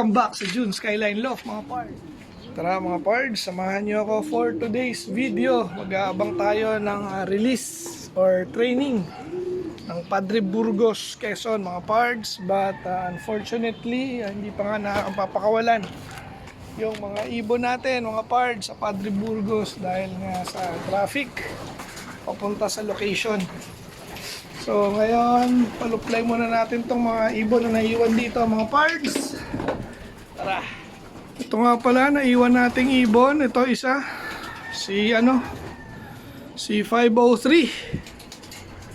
Welcome back sa June Skyline Loft mga pards. Tara mga pards, samahan nyo ako for today's video. Mag-aabang tayo ng release or training ng Padre Burgos, Quezon mga pards. But unfortunately, hindi pa nga nakapapakawalan yung mga ibon natin mga pards sa Padre Burgos dahil nga sa traffic papunta sa location. So ngayon, paluplay muna natin tong mga ibon na naiwan dito mga pards. Tara. Ito nga pala, naiwan nating ibon. Ito isa, si 503.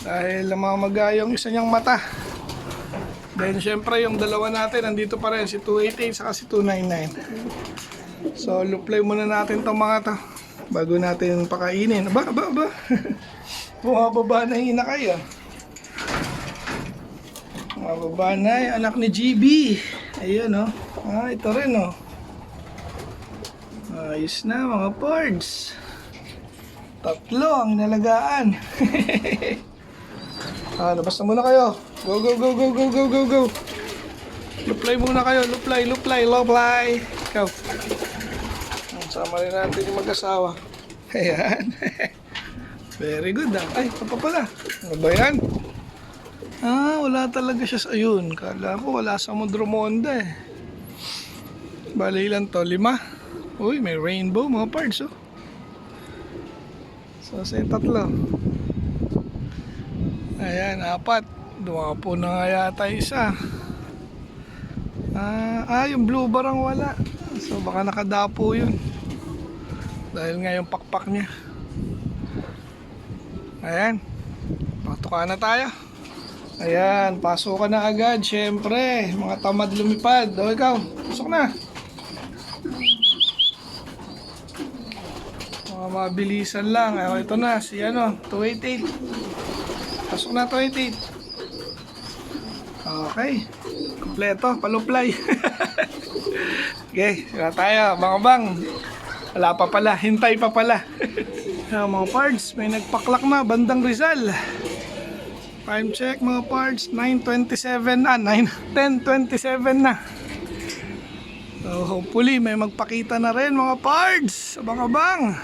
Dahil namamaga yung isa niyang mata. Then syempre yung dalawa natin, nandito pa rin, si 288 saka si 299. So luplay muna natin tong mga to bago natin pakainin. Aba. Bumababa na yung inakay ah. Mababa na yung anak ni GB. Ayun oh. Ito rin oh. Ayos na mga pards. Tatlo ang inalagaan. Labas na muna kayo. Go. Luplay muna kayo. Luplay. Ikaw. Sama rin natin yung mag-asawa. Ayan. Very good ah. Ay, ito pa pala. Ano ba yan? Wala talaga siya sa ayun. Kala ko wala sa Mudromonda eh. Bali ilan to? 5? Uy, may rainbow mga pards oh. So, sa tatlo. Ayan, 4. Dumapo na nga yata isa. Yung blue bar ang wala. So, baka nakadapo yun. Dahil nga yung pakpak niya. Ayan. Patuka na tayo. Ayan, pasok ka na agad. Syempre, mga tamad lumipad. O ikaw, pasok na. Mga mabilisan lang. Ito na, si 288. Pasok na 288. Okay. Kompleto, paluplay. Okay, sila tayo. Mga bang. Wala pa pala, hintay pa pala. Mga pards, may nagpaklak na, bandang Rizal. Time check mga pards, 9:27 na, 10:27 na. So hopefully may magpakita na rin mga pards. Abang-abang.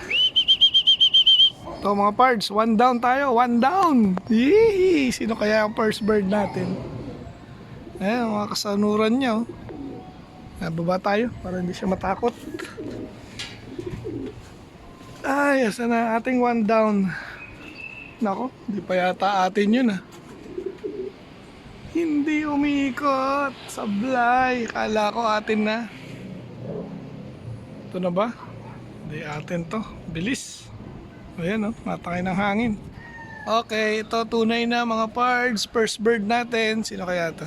Ito mga pards, 1 down tayo, 1 down. Yee! Sino kaya ang first bird natin? Ayan, mga kasanuran niya. Baba tayo para hindi siya matakot. Ay, asa na ating 1 down. Nako, hindi pa yata atin yun ah. Hindi umiikot. Sablay. Kala ko atin na. Ito na ba? Hindi atin to. Bilis. Ayan oh, matangay ng hangin. Okay, ito tunay na mga pards. First bird natin. Sino kaya to?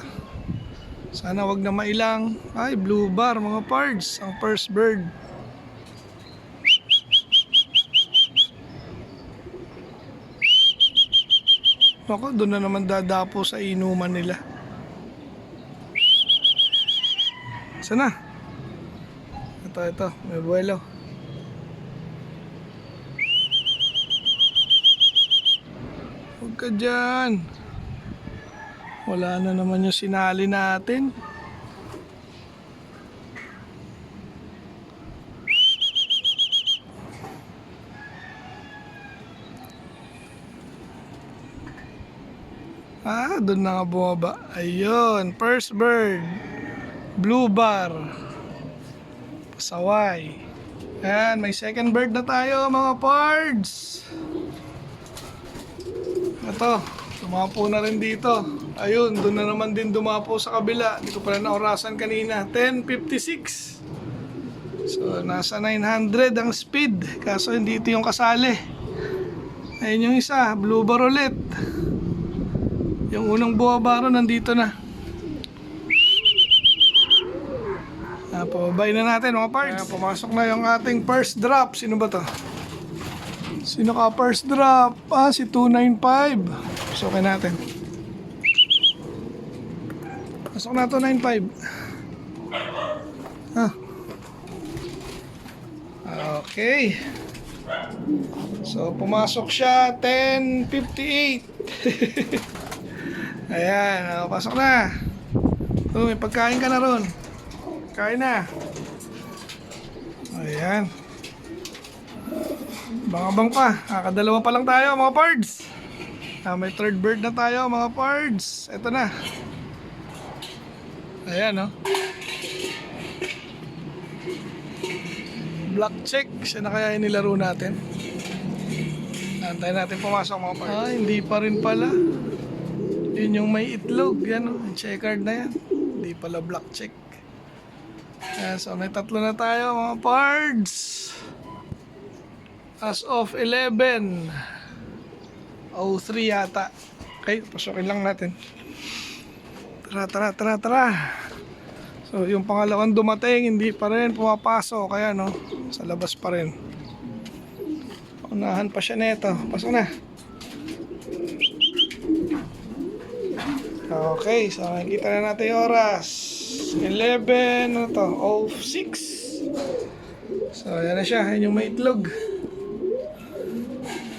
Sana wag na mailang. Ay, blue bar mga pards. Ang first bird. Ako, doon na naman dadapo sa inuman nila. Sana? Ito, may buwelo. Huwag ka dyan. Wala na naman yung sinali natin. Doon na nga bumaba. Ayun, first bird. Blue bar. Pasaway. Ayan, may second bird na tayo mga pards. Ito, dumapo na rin dito. Ayun, doon na naman din dumapo sa kabila. Hindi ko pala naorasan kanina. 10:56. So, nasa 900 ang speed. Kaso hindi ito yung kasali. Ayun yung isa, blue bar ulit. Yung unang buwabaro nandito na. Pababay na natin mga pards. Pumasok na yung ating first drop. Sino ba to? Sino ka first drop? Si 295. Pasukin natin. Pasok na 295. Okay. So pumasok siya 10:58. Ayan, pasok na. May pagkain ka na ron. Kain na. Ayan. Bang pa. Kakadalawa pa lang tayo mga pards. May third bird na tayo mga pards. Ito na. Ayan oh. Black check. Siya na kaya inilaro natin. Antayin natin pumasok mga pards. Hindi pa rin pala. Yun yung may itlog. Yan oh. Checkered na yan. Hindi pala black check. Ayan, so may tatlo na tayo mga pards. As of 11:03 yata. Okay, pasukin lang natin. Tara. So yung pangalawang dumating hindi pa rin pumapasok. Kaya no, sa labas pa rin. Unahan pa siya neto. Pasok na. Okay, so nakikita na natin yung oras. 11, ano to? 06. So yan na siya, yan yung may itlog.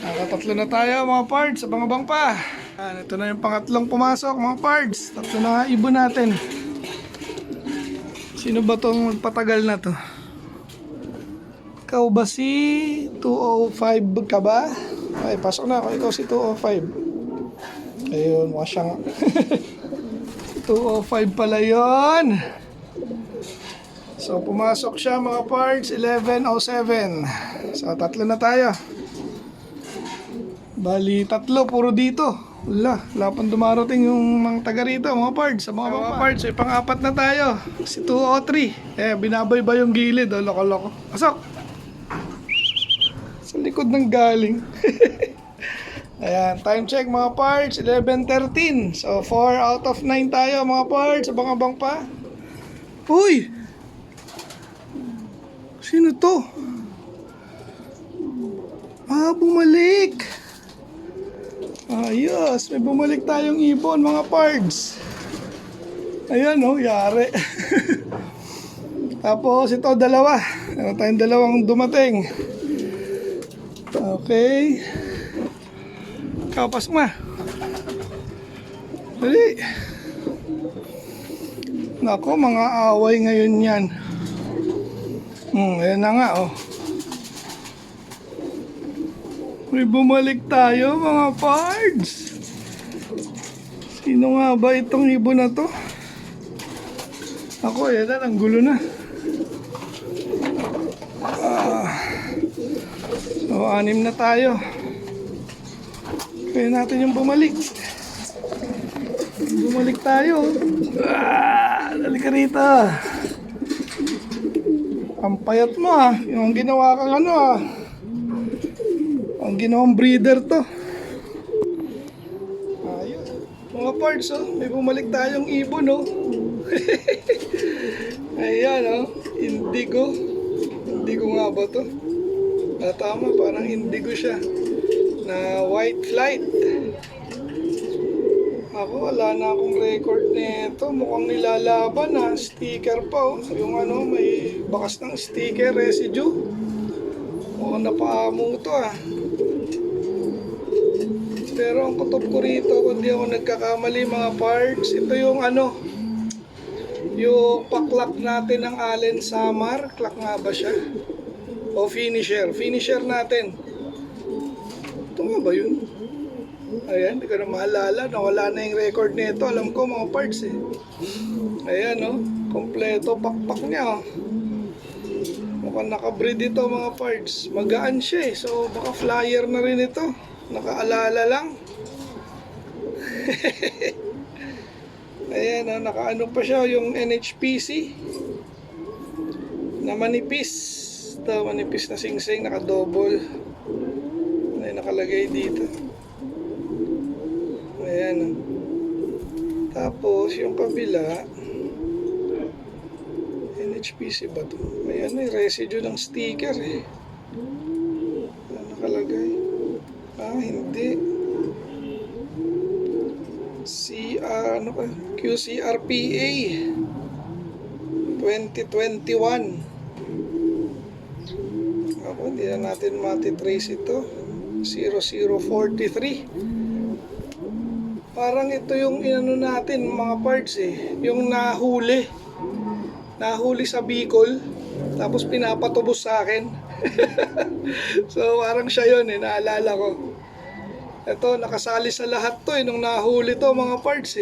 Nakatatlo na tayo mga pards, abang-abang pa. Ito na yung pangatlong pumasok mga pards. Tatlo na nga ibon natin. Sino ba tong magpatagal na to? Ikaw ba si 205 ka ba? Ay, pasok na ako. Ikaw si 205. Ayun, mukha siyang 205 pala yun. So pumasok siya mga parts 11:07. So tatlo na tayo. Bali tatlo puro dito. Wala pang dumarating yung mga taga rito mga parts. Sa mga parts ay pang-apat na tayo. Si 203. Binaboy ba yung gilid? Loko-loko. Pasok. Sa likod ng galing. Ayan, time check mga parts, 11:13. So 4 out of 9 tayo mga parts. Abang-abang pa. Uy! Sino to? Bumalik. Ayos, may bumalik tayong ibon mga parts. Ayan oh, yari. Tapos ito dalawa. Meron tayong dalawang dumating. Okay. Pasok na. Dali. Nako, mga away ngayon yan. Ayan na nga oh. May bumalik tayo mga pards. Sino nga ba itong ibon na to? Ako, yan na, ang gulo na. So, 6 na tayo. Kaya natin yung bumalik. Bumalik tayo. Dali ka rito. Ang payat mo ah. Yung ginawa kang ano ah. Ang ginawang breeder to. Ayun. Mga parts oh. May bumalik tayong ibon oh. Ayan oh. Indigo. Indigo nga ba to? Tama, parang indigo siya. Na white flight. Ako, wala na akong record nito. Mukhang nilalaban na. Sticker pa oh. Yung ano, may bakas ng sticker, residue. Mukhang napaamo to ah. Pero ang kutob ko rito, kung di ako nagkakamali mga parts, ito yung ano, yung paklak natin ng Allen Samar. Klak nga ba siya? O finisher. Finisher natin. Ito nga ba yun? Ayan, hindi ko na maalala. Nawala na yung record nito. Alam ko mga parts eh. Ayan oh. Kompleto pakpak niya oh. Mukhang nakabreed ito mga parts. Magaan siya eh. So baka flyer na rin ito. Nakaalala lang. Ayan oh. Nakaano pa siya yung NHPC. Na manipis. Ito manipis na singsing. Naka-double. Ay nakalagay dito. Ayan. Tapos yung kabila NHPC ba ito? May ano, residue ng sticker eh. Ano nakalagay? Hindi. ano ka? QCRPA 2021. Ako, hindi na natin matitrace ito. 0043. Parang ito yung inano natin mga parts eh, yung nahuli. nahuli sa Bicol, tapos pinapatubos sa akin. So parang siya yun naalala ko. Ito, nakasali sa lahat to nung nahuli to mga parts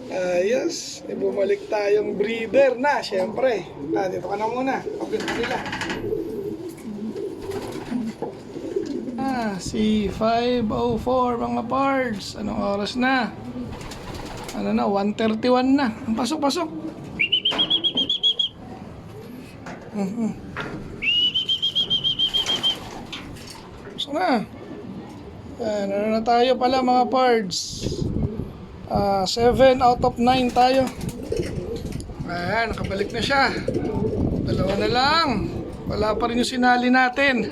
Ayos, bumalik tayong breeder na, syempre. Dito ka na muna, pagod nila. Si 5:04 mga parts. Anong oras na? Ano na, 1:31 na. Pasok, pasok. Pasok na. Ano na tayo pala mga parts. 7 out of 9 tayo. Ayan, nakabalik na siya. Dalawa na lang. Wala pa rin yung sinali natin.